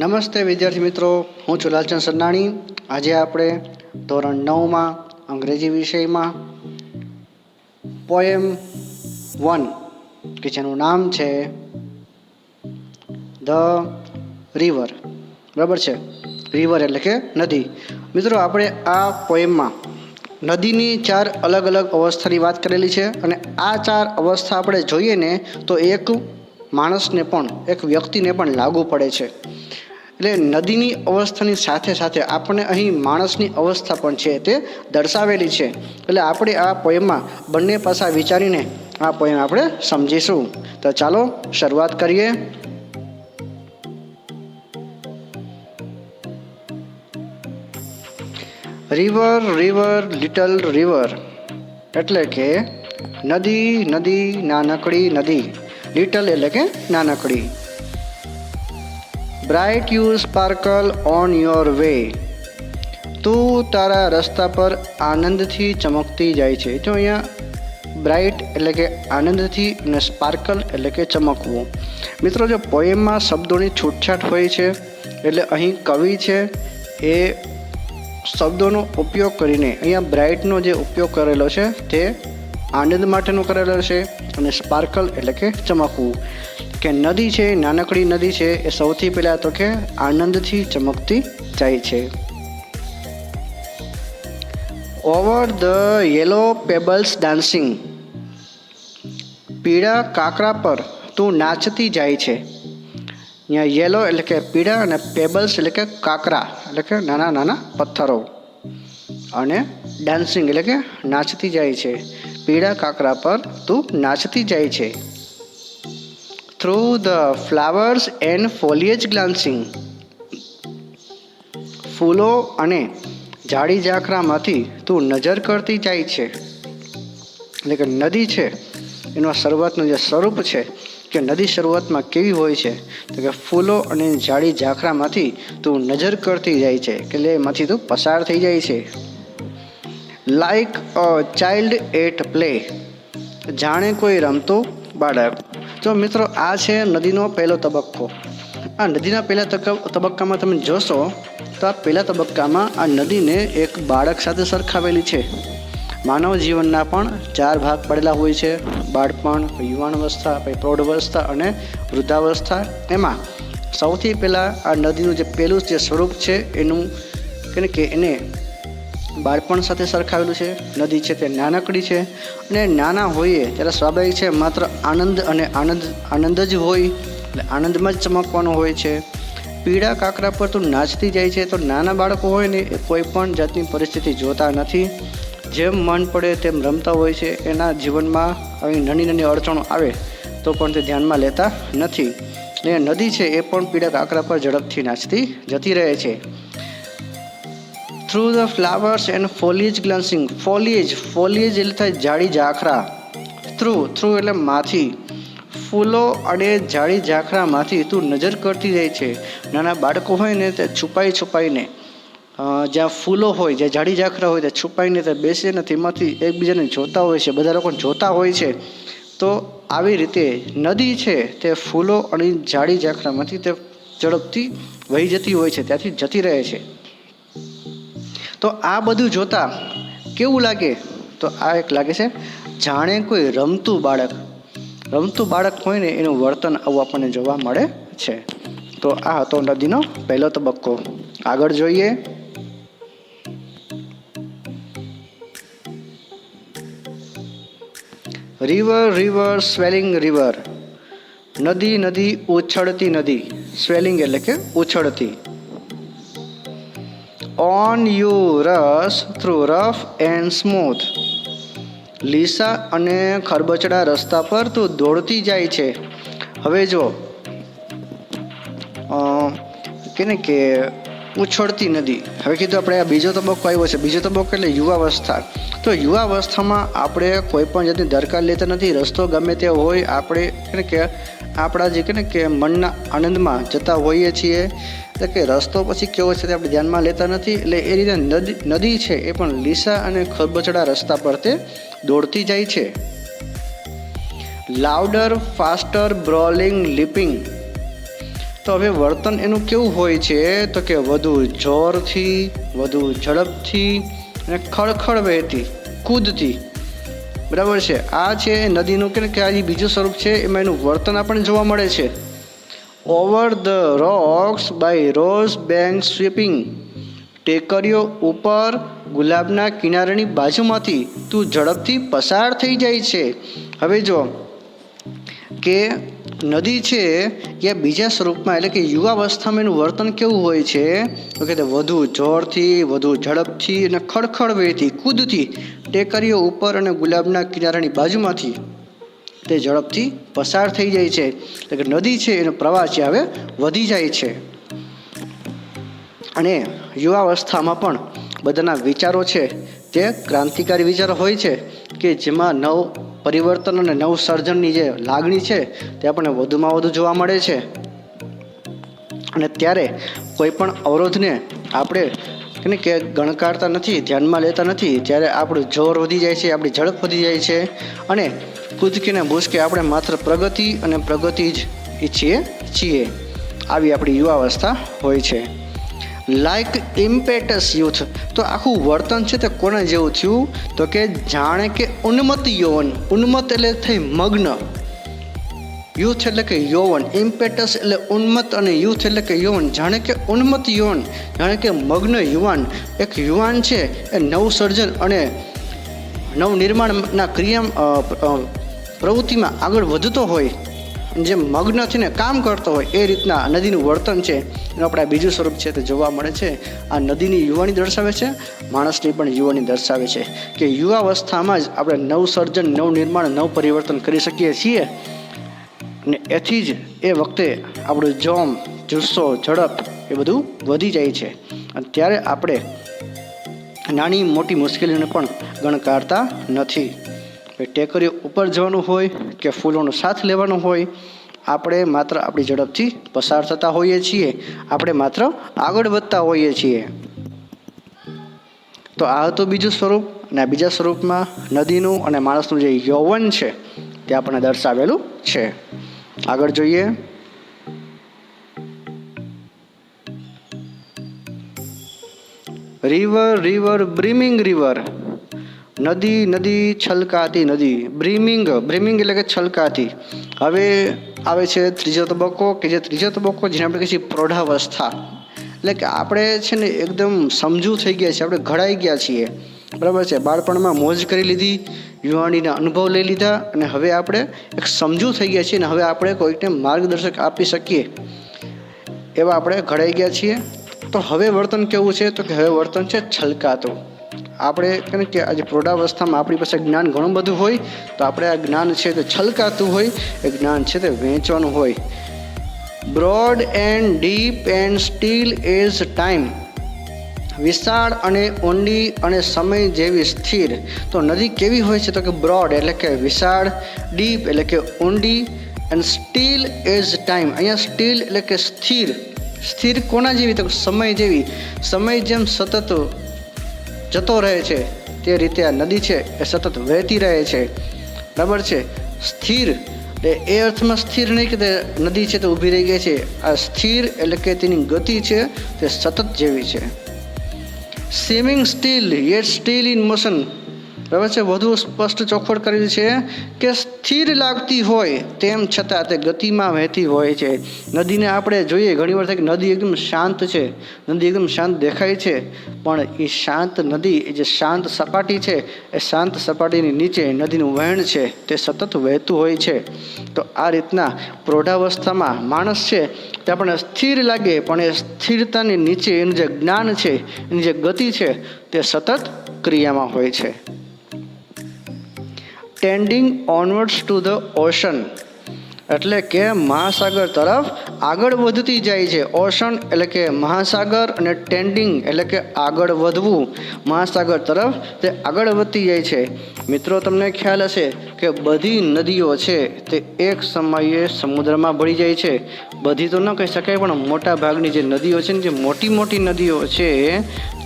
નમસ્તે વિદ્યાર્થી મિત્રો, હું છું લાલચંદ સરનાણી। આજે આપણે ધોરણ 9માં અંગ્રેજી વિષયમાં પોએમ 1 કે જેનું નામ છે ધ રિવર, બરાબર છે। રિવર એટલે કે નદી। મિત્રો, આપણે આ પોએમમાં નદીની 4 અલગ અલગ અવસ્થાની વાત કરેલી છે અને આ 4 અવસ્થા આપણે જોઈએ ને તો એક માણસને પણ, એક વ્યક્તિને પણ લાગુ પડે છે। એટલે નદીની અવસ્થાની સાથે સાથે આપણને અહીં માણસની અવસ્થા પણ છે તે દર્શાવેલી છે। એટલે આપણે આ પોએમમાં બંને પાસા વિચારીને આ પોએમ આપણે સમજીશું। તો ચાલો શરૂઆત કરીએ। રિવર રિવર લિટલ રિવર એટલે કે નદી નદી નાનકડી નદી, લિટલ એટલે કે નાનકડી। Bright you sparkle on your way, તું તારા રસ્તા પર આનંદથી ચમકતી જાય છે। તો અહીંયા બ્રાઇટ એટલે કે આનંદથી અને સ્પાર્કલ એટલે કે ચમકવું। મિત્રો, જો પોએમમાં શબ્દોની છૂટછાટ હોય છે એટલે અહીં કવિ છે એ શબ્દોનો ઉપયોગ કરીને અહીંયા બ્રાઇટનો જે ઉપયોગ કરેલો છે તે આનંદ માટેનો કરેલો છે અને સ્પાર્કલ એટલે કે ચમકવું, કે નદી છે, નાનકડી નદી છે, એ સૌથી પહેલાં તો કે આનંદથી ચમકતી જાય છે। Over the yellow pebbles dancing, પીળા કાંકરા પર તું નાચતી જાય છે। અહીંયા યેલો એટલે કે પીળા અને પેબલ્સ એટલે કે કાંકરા એટલે કે નાના નાના પથ્થરો, અને ડાન્સિંગ એટલે કે નાચતી જાય છે। પીળા કાંકરા પર તું નાચતી જાય છે। થ્રુ ધ ફ્લાવર્સ એન્ડ ફોલિયેજ ગ્લાન્સિંગ, ફૂલો અને ઝાડી ઝાખરામાંથી તું નજર કરતી જાય છે। એટલે કે નદી છે એનું શરૂઆતનું જે સ્વરૂપ છે કે નદી શરૂઆતમાં કેવી હોય છે તો કે ફૂલો અને ઝાડી ઝાખરામાંથી તું નજર કરતી જાય છે, કે એમાંથી તું પસાર થઈ જાય છે। Like a child at play, જાણે કોઈ રમતું બાળક। તો મિત્રો, આ છે નદીનો પહેલો તબક્કો। આ નદીના પહેલા તબક્કામાં તમે જોશો તો આ પહેલા તબક્કામાં આ નદીને એક બાળક સાથે સરખાવેલી છે। માનવ જીવનના પણ 4 ભાગ પડેલા હોય છે: બાળપણ, યુવાન અવસ્થા, પછી પ્રૌઢાવસ્થા અને વૃદ્ધાવસ્થા। એમાં સૌથી પહેલાં આ નદીનું જે પહેલું જે સ્વરૂપ છે એનું કે એને બાળપણ સાથે સરખાવેલું છે। નદી છે તે નાનકડી છે અને નાના હોઈએ ત્યારે સ્વાભાવિક છે માત્ર આનંદ અને આનંદ જ હોય, એટલે આનંદમાં જ ચમકવાનું હોય છે। પીળા કાંકરા પર તું નાચતી જાય છે, તો નાના બાળકો હોય ને એ કોઈ પણ જાતની પરિસ્થિતિ જોતા નથી, જેમ મન પડે તેમ રમતા હોય છે। એના જીવનમાં આવી નાની નાની અડચણો આવે તો પણ તે ધ્યાનમાં લેતા નથી। એ નદી છે એ પણ પીળા કાંકરા પર ઝડપથી નાચતી જતી રહે છે। થ્રુ ધ ફ્લાવર્સ એન્ડ ફોલિયેજ ગ્લાન્સિંગ, ફોલિયેજ એટલે થાય ઝાડી ઝાખરા, થ્રુ એટલે માંથી, ફૂલો અને ઝાડી ઝાખરામાંથી તું નજર કરતી જાય છે। નાના બાળકો હોય ને તે છુપાઈને જ્યાં ફૂલો હોય, જ્યાં ઝાડી ઝાખરા હોય ત્યાં છુપાઈને તે બેસે ને તેમાંથી એકબીજાને જોતા હોય છે, બધા લોકો જોતા હોય છે। તો આવી રીતે નદી છે તે ફૂલો અને ઝાડી ઝાખરામાંથી તે ઝડપથી વહી જતી હોય છે, ત્યાંથી જતી રહે છે। તો આ બધું જોતા કેવું લાગે તો આ એક લાગે છે જાણે કોઈ રમતું બાળક હોય ને એનું વર્તન આવું આપણને જોવા મળે છે। તો આ હતો નદીનો પહેલો તબક્કો। આગળ જોઈએ। રિવર રિવર સ્વેલિંગ રિવર, નદી ઉછળતી નદી, સ્વેલિંગ એટલે કે ઉછળતી। ઓન યુ રસ થ્રુ રફ એન્ડ સ્મૂથ, લીસા અને ખરબચડા રસ્તા પર તું દોડતી જાય છે। હવે જો કે ઉછળતી નદી, હવે કીધું આપણે આ બીજો તબક્કો આવ્યો છે। બીજો તબક્કો એટલે યુવાવસ્થા। તો યુવાવસ્થામાં આપણે કોઈ પણ જાતની દરકાર લેતા નથી, રસ્તો ગમે તે હોય આપણે કે આપણા જે કે મનના આનંદમાં જતા હોઈએ છીએ, એટલે કે રસ્તો પછી કેવો છે તે આપણે ધ્યાનમાં લેતા નથી। એટલે એ રીતે નદી છે એ પણ લીસા અને ખરબચડા રસ્તા પર તે દોડતી જાય છે। લાઉડર ફાસ્ટર બ્રોલિંગ લીપિંગ, તો હવે વર્તન એનું કેવું હોય છે તો કે વધુ જોરથી, વધુ ઝડપથી અને ખળખળ વહેતી, કૂદતી. બરાબર છે. આ છે નદીનું કે આ જે બીજું સ્વરૂપ છે એમાં એનું વર્તન આપણને જોવા મળે છે. Over the rocks by rose bank sweeping. ટેકરીઓ ઉપર ગુલાબના કિનારાની બાજુમાંથી તું ઝડપથી પસાર થઈ જાય છે. હવે જો કે નદી છે એ બીજા સ્વરૂપમાં એટલે કે યુવાવસ્થામાં એનું વર્તન કેવું હોય છે તો કે વધુ જોરથી, વધુ ઝડપથી અને ખડખડ વહેતી, કૂદતી, ટેકરીઓ ઉપર અને ગુલાબના કિનારાની બાજુમાંથી તે ઝડપથી પસાર થઈ જાય છે. એટલે કે નદી છે એનો પ્રવાહ છે હવે વધી જાય છે. અને યુવાવસ્થામાં પણ બધાના વિચારો છે તે ક્રાંતિકારી વિચારો હોય છે કે જેમાં નવ પરિવર્તન અને નવ સર્જનની જે લાગણી છે તે આપણને વધુમાં વધુ જોવા મળે છે. અને ત્યારે કોઈ પણ અવરોધને આપણે કે ગણકારતા નથી, ધ્યાનમાં લેતા નથી. ત્યારે આપણું જોર વધી જાય છે, આપણી ઝડપ વધી જાય છે અને કૂદકીને ભૂસકે આપણે માત્ર પ્રગતિ અને પ્રગતિ જ ઈચ્છીએ છીએ. આવી આપણી યુવાવસ્થા હોય છે. Like impetus youth. તો આખું વર્તન છે તે કોના જેવું થયું તો કે જાણે કે ઉન્મત્ત યૌવન. ઉન્મત્ત એટલે થઈ મગ્ન, યુથ એટલે કે યૌવન, ઇમ્પેટસ એટલે ઉન્મત્ત અને યુથ એટલે કે યૌવન. જાણે કે ઉન્મત્ત યૌવન, જાણે કે મગ્ન યુવાન. એક યુવાન છે એ નવસર્જન અને નવનિર્માણના પ્રવૃત્તિમાં આગળ વધતો હોય, જે મગ્ન થઈને કામ કરતો હોય એ રીતના નદીનું વર્તન છે એનું આપણે આ બીજું સ્વરૂપ છે તે જોવા મળે છે. આ નદીની યુવાની દર્શાવે છે, માણસની પણ યુવાની દર્શાવે છે કે યુવાવસ્થામાં જ આપણે નવસર્જન, નવનિર્માણ, નવ પરિવર્તન કરી શકીએ છીએ. અને એથી જ એ વખતે આપણું જોમ, જુસ્સો, ઝડપ એ બધું વધી જાય છે. અને ત્યારે આપણે નાની મોટી મુશ્કેલીઓને પણ ગણકારતા નથી. ટેકરીઓ ઉપર જવાનું હોય કે ફૂલોનો સાથ લેવાનો હોય, આપણે માત્ર આપણી ઝડપથી પસાર થતા હોઈએ છીએ, આપણે માત્ર આગળ વધતા હોઈએ છીએ. તો આ હતું બીજું સ્વરૂપ. અને આ બીજા સ્વરૂપમાં નદીનું અને માણસનું જે યૌવન છે તે આપણને દર્શાવેલું છે. આગળ જોઈએ. River river brimming river. નદી નદી છલકાતી નદી. બ્રીમિંગ એટલે કે છલકાતી. હવે આવે છે ત્રીજો તબક્કો કે જે ત્રીજો તબક્કો જેને આપણે કહીએ છીએ પ્રૌઢાવસ્થા. એટલે કે આપણે છે ને એકદમ સમજુ થઈ ગયા છીએ, આપણે ઘડાઈ ગયા છીએ. બરાબર છે. બાળપણમાં મોજ કરી લીધી, યુવાનીના અનુભવ લઈ લીધા અને હવે આપણે એક સમજુ થઈ ગયા છીએ અને હવે આપણે કોઈકને માર્ગદર્શક આપી શકીએ એવા આપણે ઘડાઈ ગયા છીએ. તો હવે વર્તન કેવું છે તો કે હવે વર્તન છે છલકાતું. આપણે કે આજે પ્રૌઢાવસ્થામાં આપણી પાસે જ્ઞાન ઘણું બધું હોય તો આપણે આ જ્ઞાન છે તે છલકાતું હોય, એ જ્ઞાન છે તે વહેંચવાનું હોય. Broad and deep and steel as time. વિશાળ અને ઊંડી અને સમય જેવી સ્થિર. તો નદી કેવી હોય છે તો કે બ્રોડ એટલે કે વિશાળ, ડીપ એટલે કે ઊંડી અને સ્ટીલ એઝ ટાઈમ. અહીંયા સ્ટીલ એટલે કે સ્થિર. સ્થિર કોના જેવી તો સમય જેવી. સમય જેમ સતત જતો રહે છે તે રીતે આ નદી છે એ સતત વહેતી રહે છે. બરાબર છે. સ્થિર એટલે એ અર્થમાં સ્થિર નહીં કે તે નદી છે તે ઊભી રહી ગઈ છે. આ સ્થિર એટલે કે તેની ગતિ છે તે સતત જેવી છે. Swimming steel yet still in motion. બરાબર છે. વધુ સ્પષ્ટ ચોખવટ કરેલી છે કે સ્થિર લાગતી હોય તેમ છતાં તે ગતિમાં વહેતી હોય છે. નદીને આપણે જોઈએ ઘણી વાર થાય કે નદી એકદમ શાંત છે, નદી એકદમ શાંત દેખાય છે, પણ એ શાંત નદી, એ જે શાંત સપાટી છે એ શાંત સપાટીની નીચે નદીનું વહેણ છે તે સતત વહેતું હોય છે. તો આ રીતના પ્રૌઢાવસ્થામાં માણસ છે તે આપણને સ્થિર લાગે, પણ એ સ્થિરતાની નીચે એનું જે જ્ઞાન છે, એની જે ગતિ છે તે સતત ક્રિયામાં હોય છે. Tending onwards to the ocean એટલે કે મહાસાગર તરફ આગળ વધતી જાય છે. ઓશન એટલે કે મહાસાગર અને ટેન્ડિંગ એટલે કે આગળ વધવું. મહાસાગર તરફ તે આગળ વધતી જાય છે. મિત્રો તમને ખ્યાલ હશે કે બધી નદીઓ છે તે એક સમયે સમુદ્રમાં ભળી જાય છે. બધી તો ન કહી શકાય પણ મોટા ભાગની જે નદીઓ છે ને, જે મોટી મોટી નદીઓ છે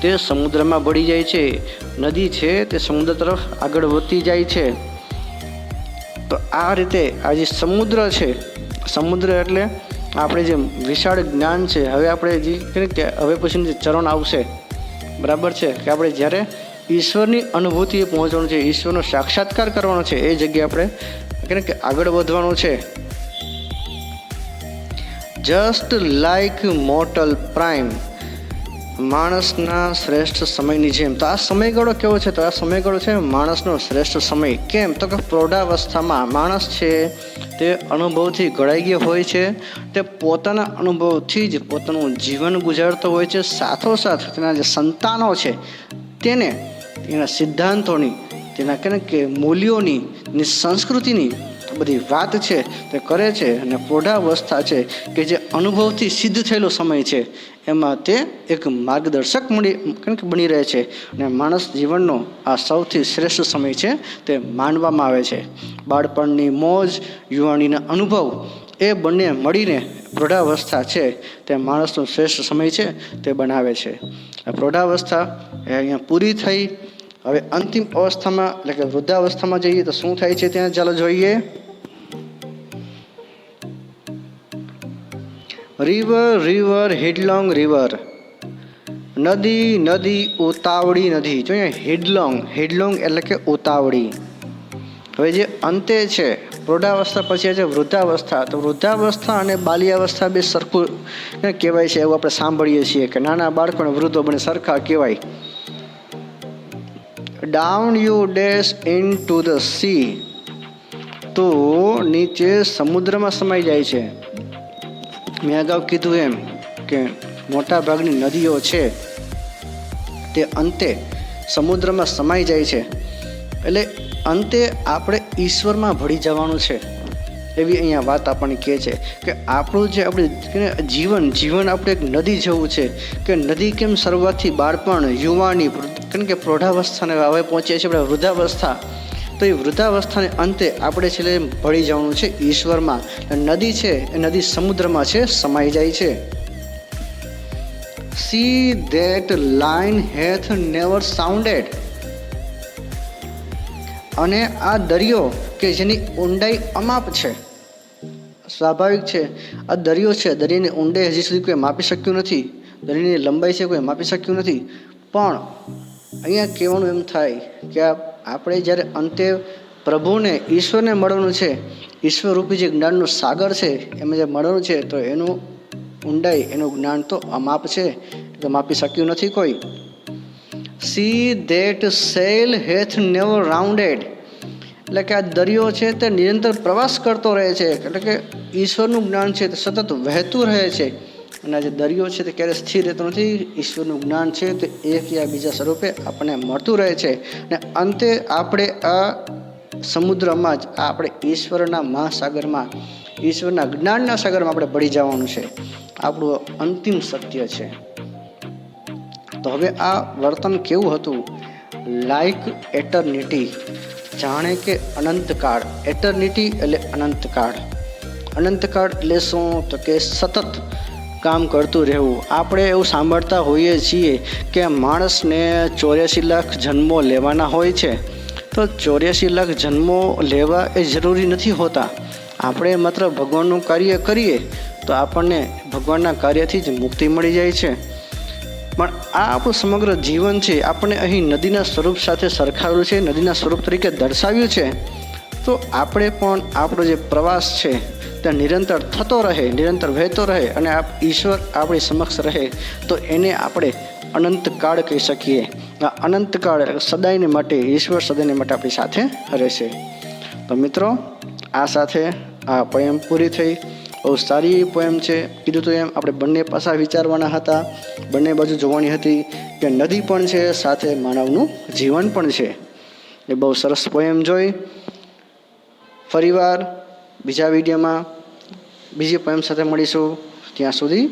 તે સમુદ્રમાં ભળી જાય છે. નદી છે તે સમુદ્ર તરફ આગળ વધતી જાય છે. તો આ રીતે આ જે સમુદ્ર છે, સમુદ્ર એટલે આપણે જે વિશાળ જ્ઞાન છે, હવે આપણે જે કે હવે પછીનું જે ચરણ આવશે, બરાબર છે, કે આપણે જ્યારે ઈશ્વરની અનુભૂતિએ પહોંચવાનું છે, ઈશ્વરનો સાક્ષાત્કાર કરવાનો છે, એ જગ્યાએ આપણે કે આગળ વધવાનું છે. જસ્ટ લાઈક મોર્ટલ પ્રાઇમ, માણસના શ્રેષ્ઠ સમયની જેમ. તો આ સમયગાળો કેવો છે? તો આ સમયગાળો છે માણસનો શ્રેષ્ઠ સમય. કેમ? તો કે પ્રૌઢાવસ્થામાં માણસ છે તે અનુભવથી ઘડાઈ ગયો હોય છે, તે પોતાના અનુભવથી જ પોતાનું જીવન ગુજારતો હોય છે. સાથોસાથ તેના જે સંતાનો છે તેને તેના સિદ્ધાંતોની, તેના કે મૂલ્યોની, સંસ્કૃતિની બધી વાત છે તે કરે છે. અને પ્રૌઢાવસ્થા છે કે જે અનુભવથી સિદ્ધ થયેલો સમય છે, એમાં તે એક માર્ગદર્શક બની રહે છે. અને માણસ જીવનનો આ સૌથી શ્રેષ્ઠ સમય છે તે માનવામાં આવે છે. બાળપણની મોજ, યુવાનીના અનુભવ, એ બંને મળીને પ્રૌઢાવસ્થા છે તે માણસનો શ્રેષ્ઠ સમય છે તે બનાવે છે. આ પ્રૌઢાવસ્થા એ અહીંયા પૂરી થઈ. હવે અંતિમ અવસ્થામાં એટલે કે વૃદ્ધાવસ્થામાં જઈએ તો શું થાય છે ત્યાં ચાલો જોઈએ. રિવર રિવર હેડલોંગ રિવર, નદી નદી ઉતાવળી નદી. જો અહીંયા હેડલોંગ એટલે કે ઉતાવળી. હવે જે અંતે છે પ્રૌઢાવસ્થા પછી છે વૃદ્ધાવસ્થા. તો વૃદ્ધાવસ્થા અને બાલ્યાવસ્થા બે સરખું કહેવાય છે, એવું આપણે સાંભળીએ છીએ કે નાના બાળકો અને વૃદ્ધો બંને સરખા કહેવાય. Down you dash in to the sea, તો નીચે સમુદ્રમાં સમાઈ જાય છે. મેં અગાઉ કીધું એમ કે મોટા ભાગની નદીઓ છે તે અંતે સમુદ્રમાં સમાઈ જાય છે. એટલે અંતે આપણે ઈશ્વરમાં ભળી જવાનું છે, એવી અહીંયા વાત આપણને કહે છે કે આપણું જે આપણે જીવન આપણે એક નદી જેવું છે. કે નદી કેમ શરૂઆતથી બાળપણ, યુવાની, કારણ કે પ્રૌઢાવસ્થાને હવે પહોંચીએ છીએ આપણે વૃદ્ધાવસ્થા, તો એ વૃદ્ધાવસ્થાને અંતે આપણે છેલ્લે ભળી જવાનું છે ઈશ્વરમાં. નદી છે એ નદી સમુદ્રમાં છે સમાઈ જાય છે. સી ધેટ લાઇન હેથ નેવર સાઉન્ડેડ, અને આ દરિયો કે જેની ઊંડાઈ અમાપ છે, સ્વાભાવિક છે, આ દરિયો છે, દરિયાની ઊંડાઈ હજી સુધી કોઈ માપી શક્યું નથી, દરિયાની લંબાઈ છે કોઈ માપી શક્યું નથી. પણ અહીંયા કહેવાનું એમ થાય કે આપણે જ્યારે અંતે પ્રભુને, ઈશ્વરને મળવાનું છે, ઈશ્વરરૂપી જે જ્ઞાનનું સાગર છે એમાં જે મળવાનું છે, તો એનું ઊંડાઈ, એનું જ્ઞાન તો અમાપ છે, તો માપી શક્યું નથી કોઈ. Sea that sail hath never rounded, એટલે કે આ દરિયો છે તે નિરંતર પ્રવાસ કરતો રહે છે. એટલે કે ઈશ્વરનું જ્ઞાન છે તે સતત વહેતું રહે છે. અને આ જે દરિયો છે તે ક્યારેય સ્થિર રહેતો નથી. ઈશ્વરનું જ્ઞાન છે તે એક યા બીજા સ્વરૂપે આપણને મળતું રહે છે. અને અંતે આપણે આ સમુદ્રમાં જ આપણે ઈશ્વરના મહાસાગરમાં, ઈશ્વરના જ્ઞાનના સાગરમાં આપણે ભળી જવાનું છે. આપણું અંતિમ સત્ય છે. તો હવે આ વર્તન કેવું હતું? લાઈક એટર્નિટી, જાણે કે અનંતકાળ. એટર્નિટી એટલે અનંતકાળ. અનંતકાળ એટલે શું? તો કે સતત કામ કરતું રહેવું. આપણે એવું સાંભળતા હોઈએ છીએ કે માણસને 84 લાખ જન્મો લેવાના હોય છે. તો 84 લાખ જન્મો લેવા એ જરૂરી નથી હોતા. આપણે માત્ર ભગવાનનું કાર્ય કરીએ તો આપણને ભગવાનના કાર્યથી જ મુક્તિ મળી જાય છે. પણ આ આપણું સમગ્ર જીવન છે, આપણને અહીં નદીના સ્વરૂપ સાથે સરખાવ્યું છે, નદીના સ્વરૂપ તરીકે દર્શાવ્યું છે. તો આપણે પણ આપણો જે પ્રવાસ છે તે નિરંતર થતો રહે, નિરંતર વહેતો રહે, અને ઈશ્વર આપણી સમક્ષ રહે, તો એને આપણે અનંતકાળ કહી શકીએ. આ અનંતકાળ સદાયને માટે, ઈશ્વર સદાયને માટે આપણી સાથે રહેશે. તો મિત્રો, આ સાથે આ પોએમ પૂરી થઈ. બહુ સારી પોએમ છે. કીધું તો એમ આપણે બંને પાસા વિચારવાના હતા, બંને બાજુ જોવાની હતી કે નદી પણ છે, સાથે માનવનું જીવન પણ છે. એ બહુ સરસ પોએમ જોઈ. ફરીવાર બીજા વિડીયોમાં બીજી પોએમ સાથે મળીશું. ત્યાં સુધી